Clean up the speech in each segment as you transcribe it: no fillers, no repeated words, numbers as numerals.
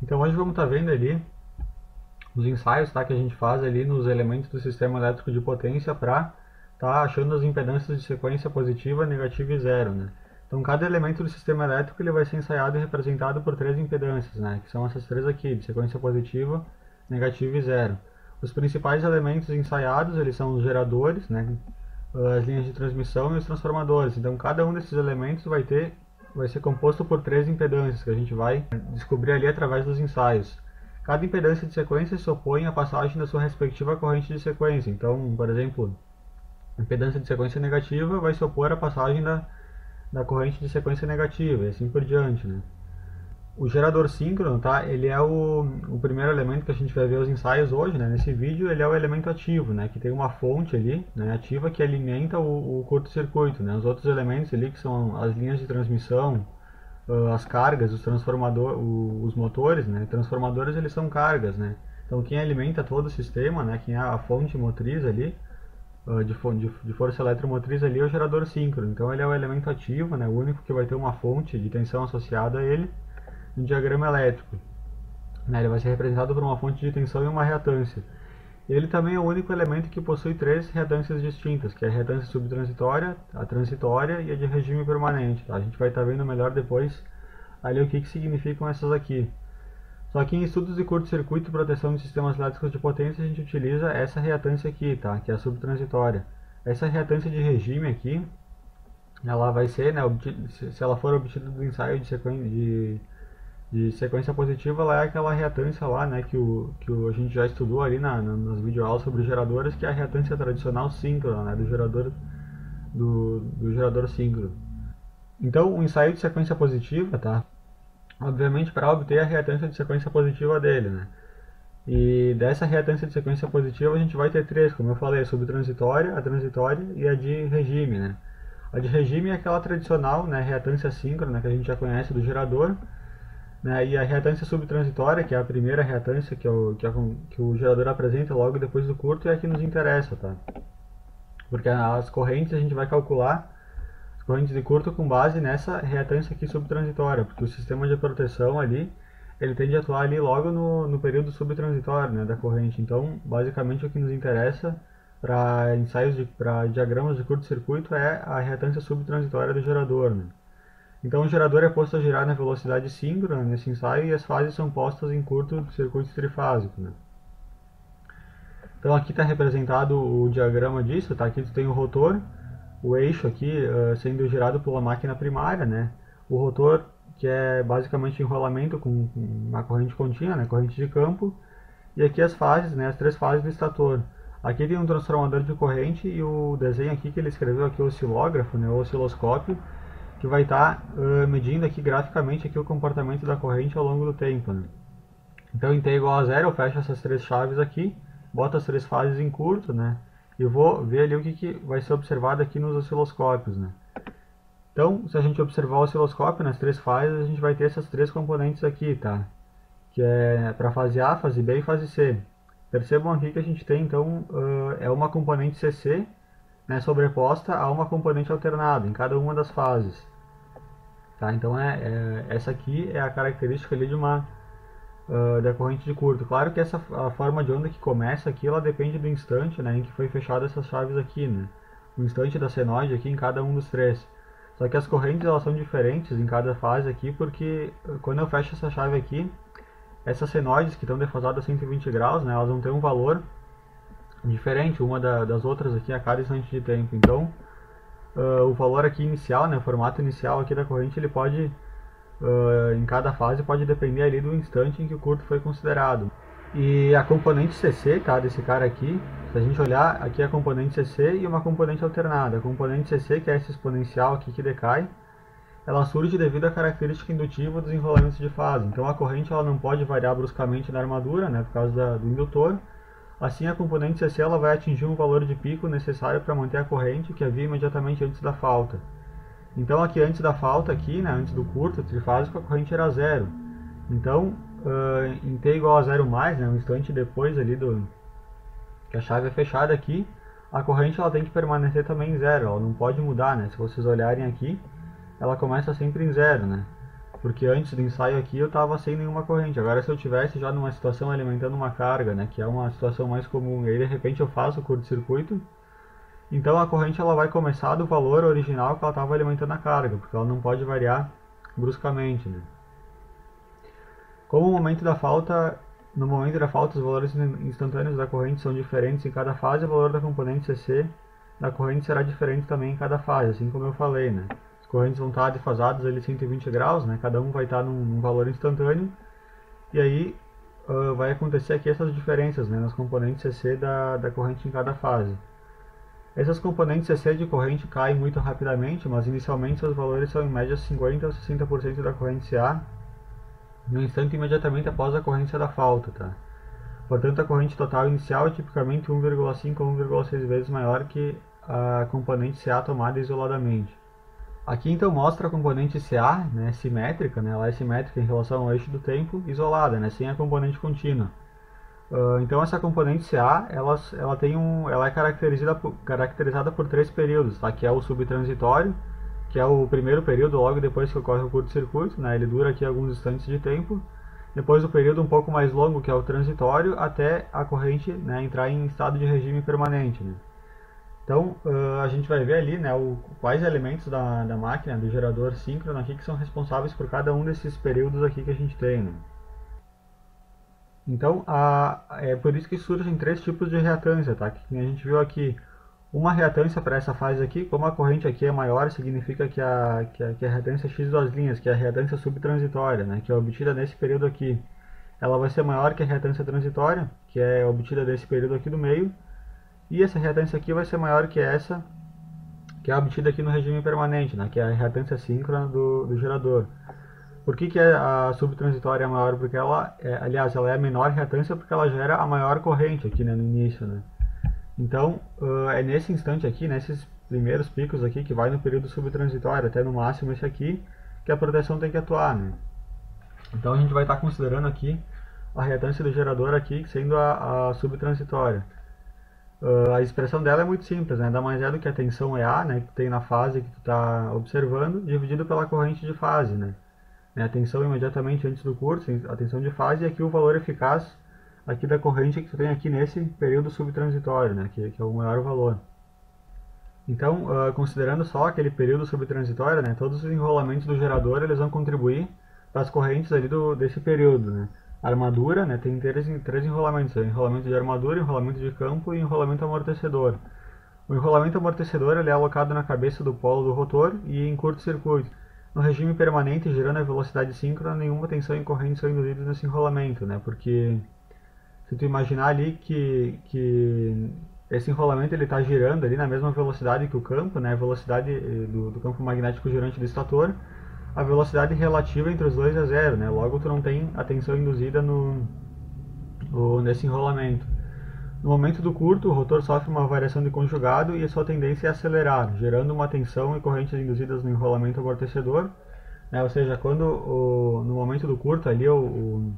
Então hoje vamos estar vendo ali os ensaios, tá, que a gente faz ali nos elementos do sistema elétrico de potência para tá achando as impedâncias de sequência positiva, negativa e zero, né? Então cada elemento do sistema elétrico ele vai ser ensaiado e representado por três impedâncias, né? Que são essas três aqui, de sequência positiva, negativa e zero. Os principais elementos ensaiados eles são os geradores, né? As linhas de transmissão e os transformadores. Então cada um desses elementos vai ser composto por três impedâncias que a gente vai descobrir ali através dos ensaios. Cada impedância de sequência se opõe à passagem da sua respectiva corrente de sequência. Então, por exemplo, a impedância de sequência negativa vai se opor à passagem da corrente de sequência negativa e assim por diante, né? O gerador síncrono, tá? Ele é o primeiro elemento que a gente vai ver os ensaios hoje, né? Nesse vídeo ele é o elemento ativo, né? Que tem uma fonte ali, né? Ativa que alimenta o curto-circuito, né? Os outros elementos ali que são as linhas de transmissão, as cargas, os motores, né? Transformadores eles são cargas, né? Então quem alimenta todo o sistema, né? Quem é a fonte motriz ali de força eletromotriz ali é o gerador síncrono. Então ele é o elemento ativo, né? O único que vai ter uma fonte de tensão associada a ele no diagrama elétrico, né? Ele vai ser representado por uma fonte de tensão e uma reatância. Ele também é o único elemento que possui três reatâncias distintas, que é a reatância subtransitória, a transitória e a de regime permanente. Tá? A gente vai estar vendo melhor depois ali o que significam essas aqui. Só que em estudos de curto-circuito e proteção de sistemas elétricos de potência a gente utiliza essa reatância aqui, tá? Que é a subtransitória. Essa reatância de regime aqui, ela vai ser, né, se ela for obtida do ensaio de sequência positiva, ela é aquela reatância lá, né, que a gente já estudou ali nas videoaulas sobre geradores, que é a reatância tradicional síncrona, né, do gerador síncrono. Então, o ensaio de sequência positiva, tá? Obviamente para obter a reatância de sequência positiva dele, né? E dessa reatância de sequência positiva a gente vai ter três, como eu falei, a subtransitória, a transitória e a de regime, né? A de regime é aquela tradicional, né, reatância síncrona que a gente já conhece do gerador, né? E a reatância subtransitória, que é a primeira reatância que o gerador apresenta logo depois do curto, é a que nos interessa, tá? Porque as correntes a gente vai calcular as correntes de curto com base nessa reatância aqui subtransitória, porque o sistema de proteção ali ele tende a atuar ali logo no período subtransitório, né, da corrente. Então, basicamente o que nos interessa para para diagramas de curto-circuito é a reatância subtransitória do gerador, né? Então o gerador é posto a girar na velocidade síncrona nesse ensaio e as fases são postas em curto-circuito trifásico, né? Então aqui está representado o diagrama disso, tá? Aqui tu tem o rotor, o eixo aqui sendo girado pela máquina primária, né? O rotor que é basicamente enrolamento com uma corrente contínua, né? Corrente de campo, e aqui as fases, né? As três fases do estator. Aqui tem um transformador de corrente e o desenho aqui que ele escreveu aqui, o oscilógrafo, né? O osciloscópio, que vai estar medindo aqui graficamente aqui o comportamento da corrente ao longo do tempo, né? Então em t igual a zero eu fecho essas três chaves aqui, boto as três fases em curto, né? E vou ver ali o que vai ser observado aqui nos osciloscópios, né? Então, se a gente observar o osciloscópio nas três fases, a gente vai ter essas três componentes aqui, tá? Que é para fase A, fase B e fase C. Percebam aqui que a gente tem, então, é uma componente CC, né, sobreposta a uma componente alternada em cada uma das fases. Tá? Então, essa aqui é a característica ali da corrente de curto. Claro que a forma de onda que começa aqui, ela depende do instante, né, em que foi fechada essas chaves aqui, né? O instante da senoide aqui em cada um dos três. Só que as correntes elas são diferentes em cada fase aqui, porque quando eu fecho essa chave aqui, essas senoides que estão defasadas a 120 graus, né, elas vão ter um valor diferente uma das outras aqui a cada instante de tempo. Então, o valor aqui inicial, né, o formato inicial aqui da corrente, ele pode em cada fase pode depender ali do instante em que o curto foi considerado. E a componente CC, tá, desse cara aqui, se a gente olhar, aqui é a componente CC e uma componente alternada. A componente CC, que é essa exponencial aqui que decai, ela surge devido à característica indutiva dos enrolamentos de fase. Então a corrente ela não pode variar bruscamente na armadura, né, por causa do indutor. Assim a componente CC ela vai atingir um valor de pico necessário para manter a corrente que havia imediatamente antes da falta. Então aqui antes da falta, aqui, né, antes do curto trifásico, a corrente era zero. Então, em t igual a zero mais, né, um instante depois ali que a chave é fechada aqui, a corrente ela tem que permanecer também em zero, ela não pode mudar, né? Se vocês olharem aqui, ela começa sempre em zero, né? porque antes do ensaio aqui eu estava sem nenhuma corrente. Agora se eu tivesse já numa situação alimentando uma carga, né, que é uma situação mais comum, e aí de repente eu faço o curto-circuito, então a corrente ela vai começar do valor original que ela estava alimentando a carga, porque ela não pode variar bruscamente, né. Como no momento da falta os valores instantâneos da corrente são diferentes em cada fase, o valor da componente CC da corrente será diferente também em cada fase, assim como eu falei, né. As correntes vão estar defasadas ali 120 graus, né, cada um vai estar num valor instantâneo, e aí vai acontecer aqui essas diferenças, né, nas componentes CC da corrente em cada fase. Essas componentes CC de corrente caem muito rapidamente, mas inicialmente seus valores são em média 50 a 60% da corrente CA, no instante imediatamente após a ocorrência da falta, tá? Portanto, a corrente total inicial é tipicamente 1,5 a 1,6 vezes maior que a componente CA tomada isoladamente. Aqui então mostra a componente CA, né, simétrica, né, ela é simétrica em relação ao eixo do tempo, isolada, né, sem a componente contínua. Então essa componente CA, ela é caracterizada por três períodos, tá? Que é o subtransitório, que é o primeiro período logo depois que ocorre o curto-circuito, né? Ele dura aqui alguns instantes de tempo. Depois o período um pouco mais longo, que é o transitório, até a corrente, né, entrar em estado de regime permanente, né? Então a gente vai ver ali, né, quais elementos da máquina, do gerador síncrono aqui, que são responsáveis por cada um desses períodos aqui que a gente tem, né? Então, é por isso que surgem três tipos de reatância, tá? Que a gente viu aqui, uma reatância para essa fase aqui, como a corrente aqui é maior, significa que a reatância x duas linhas, que é a reatância subtransitória, né, que é obtida nesse período aqui, ela vai ser maior que a reatância transitória, que é obtida nesse período aqui do meio, e essa reatância aqui vai ser maior que essa, que é obtida aqui no regime permanente, né, que é a reatância síncrona do gerador. Por que a subtransitória é maior? Porque ela é a menor reatância porque ela gera a maior corrente aqui, né, no início, né? Então, é nesse instante aqui, nesses primeiros picos aqui, que vai no período subtransitório, até no máximo esse aqui, que a proteção tem que atuar, né? Então a gente vai estar considerando aqui a reatância do gerador aqui sendo a subtransitória. A expressão dela é muito simples, né? Nada mais é do que a tensão EA, né, que tem na fase que tu está observando, dividido pela corrente de fase, né? A tensão imediatamente antes do curso, a tensão de fase, e aqui o valor eficaz aqui da corrente que tu tem aqui nesse período subtransitório, né, que é o maior valor. Então, considerando só aquele período subtransitório, né, todos os enrolamentos do gerador eles vão contribuir para as correntes ali desse período, né. A armadura, né, tem três enrolamentos, enrolamento de armadura, enrolamento de campo e enrolamento amortecedor. O enrolamento amortecedor ele é alocado na cabeça do polo do rotor e em curto-circuito. No regime permanente, girando a velocidade síncrona, nenhuma tensão e corrente são induzidas nesse enrolamento, né? Porque se tu imaginar ali que esse enrolamento ele está girando ali na mesma velocidade que o campo, né? A velocidade do campo magnético girante do estator, a velocidade relativa entre os dois é zero, né? Logo tu não tem a tensão induzida nesse enrolamento. No momento do curto, o rotor sofre uma variação de conjugado e a sua tendência é acelerar, gerando uma tensão e correntes induzidas no enrolamento amortecedor, né? Ou seja, no momento do curto ali o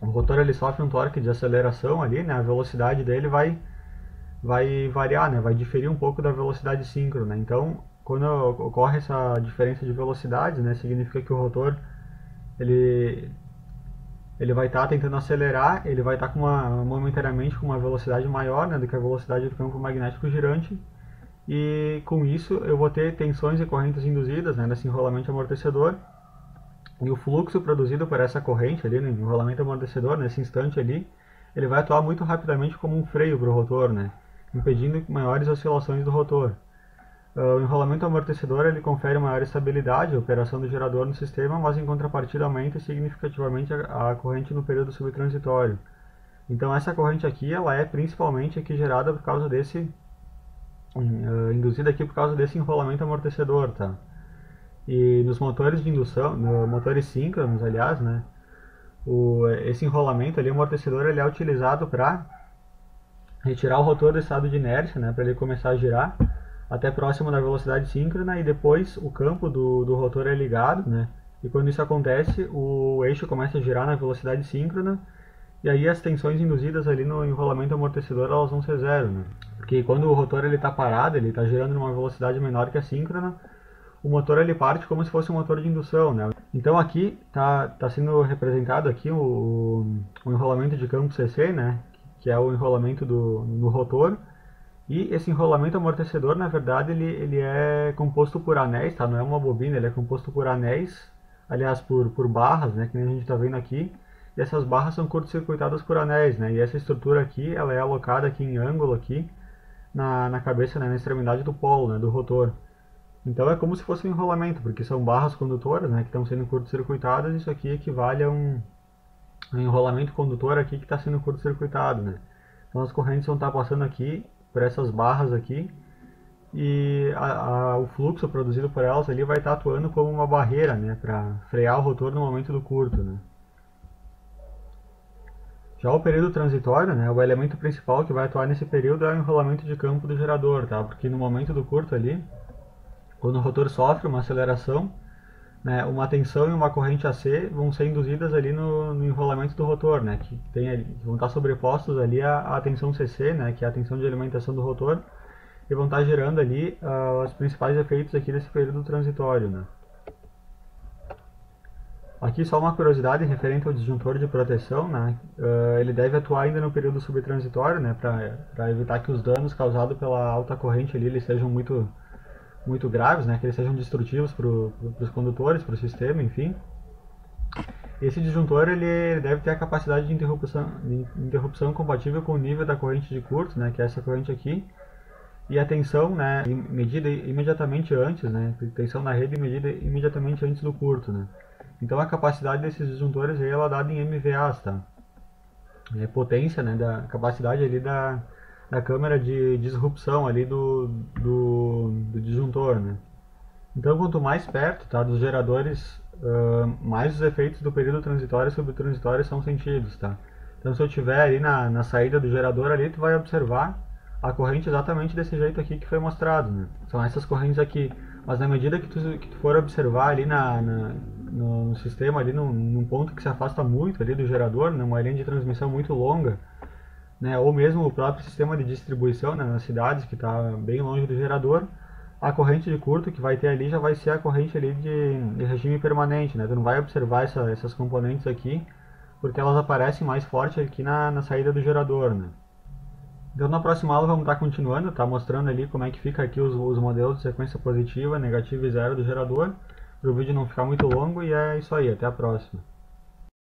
rotor ele sofre um torque de aceleração ali, né? A velocidade dele vai variar, né? Vai diferir um pouco da velocidade síncrona. Então, quando ocorre essa diferença de velocidade, né, significa que o rotor ele vai estar tentando acelerar, ele vai estar momentaneamente com uma velocidade maior, né, do que a velocidade do campo magnético girante, e com isso eu vou ter tensões e correntes induzidas, né, nesse enrolamento amortecedor, e o fluxo produzido por essa corrente ali no enrolamento amortecedor, nesse instante ali, ele vai atuar muito rapidamente como um freio para o rotor, né, impedindo maiores oscilações do rotor. O enrolamento amortecedor ele confere maior estabilidade à operação do gerador no sistema, mas em contrapartida aumenta significativamente a corrente no período subtransitório. Então essa corrente aqui ela é principalmente aqui gerada por causa induzida aqui por causa desse enrolamento amortecedor, tá? E nos motores de indução, motores síncronos, aliás, né, esse enrolamento ali, o amortecedor ele é utilizado para retirar o rotor do estado de inércia, né, para ele começar a girar até próximo da velocidade síncrona, e depois o campo do rotor é ligado, né? E quando isso acontece, o eixo começa a girar na velocidade síncrona, e aí as tensões induzidas ali no enrolamento amortecedor elas vão ser zero, né? Porque quando o rotor ele está parado, ele está girando numa velocidade menor que a síncrona, o motor ele parte como se fosse um motor de indução, né? Então aqui tá sendo representado aqui o enrolamento de campo CC, né, que é o enrolamento no rotor. E esse enrolamento amortecedor, na verdade, ele é composto por anéis, tá? Não é uma bobina, ele é composto por anéis, aliás, por barras, né, que nem a gente está vendo aqui. E essas barras são curto-circuitadas por anéis, né? E essa estrutura aqui, ela é alocada aqui em ângulo aqui na cabeça, né, na extremidade do polo, né, do rotor. Então é como se fosse um enrolamento, porque são barras condutoras, né, que estão sendo curto-circuitadas. Isso aqui equivale a um enrolamento condutor aqui que está sendo curto-circuitado, né? Então as correntes vão estar passando aqui por essas barras aqui e o fluxo produzido por elas ali vai estar atuando como uma barreira, né, para frear o rotor no momento do curto, né? Já o período transitório, né, o elemento principal que vai atuar nesse período é o enrolamento de campo do gerador, tá? Porque no momento do curto ali, quando o rotor sofre uma aceleração, né, uma tensão e uma corrente AC vão ser induzidas ali no enrolamento do rotor, né, que vão estar sobrepostos ali à tensão CC, né, que é a tensão de alimentação do rotor, e vão estar gerando ali os principais efeitos aqui desse período transitório, né. Aqui só uma curiosidade referente ao disjuntor de proteção, né, ele deve atuar ainda no período subtransitório, né, para evitar que os danos causados pela alta corrente ali eles sejam muito graves, né, que eles sejam destrutivos para os condutores, para o sistema, enfim. Esse disjuntor ele deve ter a capacidade de interrupção compatível com o nível da corrente de curto, né, que é essa corrente aqui, e a tensão, né, medida imediatamente antes, né, tensão na rede medida imediatamente antes do curto, né. Então a capacidade desses disjuntores aí, ela é dada em MVAs, tá? É potência, né, da capacidade ali da câmara de disrupção ali do disjuntor, né. Então, quanto mais perto, tá, dos geradores, mais os efeitos do período transitório e subtransitório são sentidos, tá? Então, se eu tiver ali na saída do gerador ali, tu vai observar a corrente exatamente desse jeito aqui que foi mostrado, né? São essas correntes aqui. Mas na medida que tu for observar ali no sistema, ali num ponto que se afasta muito ali do gerador, numa linha de transmissão muito longa, né, ou mesmo o próprio sistema de distribuição, né, nas cidades que está bem longe do gerador, a corrente de curto que vai ter ali já vai ser a corrente ali de regime permanente, né? Tu não vai observar essas componentes aqui, porque elas aparecem mais forte aqui na saída do gerador, né? Então na próxima aula vamos estar continuando, tá mostrando ali como é que fica aqui os modelos de sequência positiva, negativa e zero do gerador, para o vídeo não ficar muito longo, e é isso aí, até a próxima.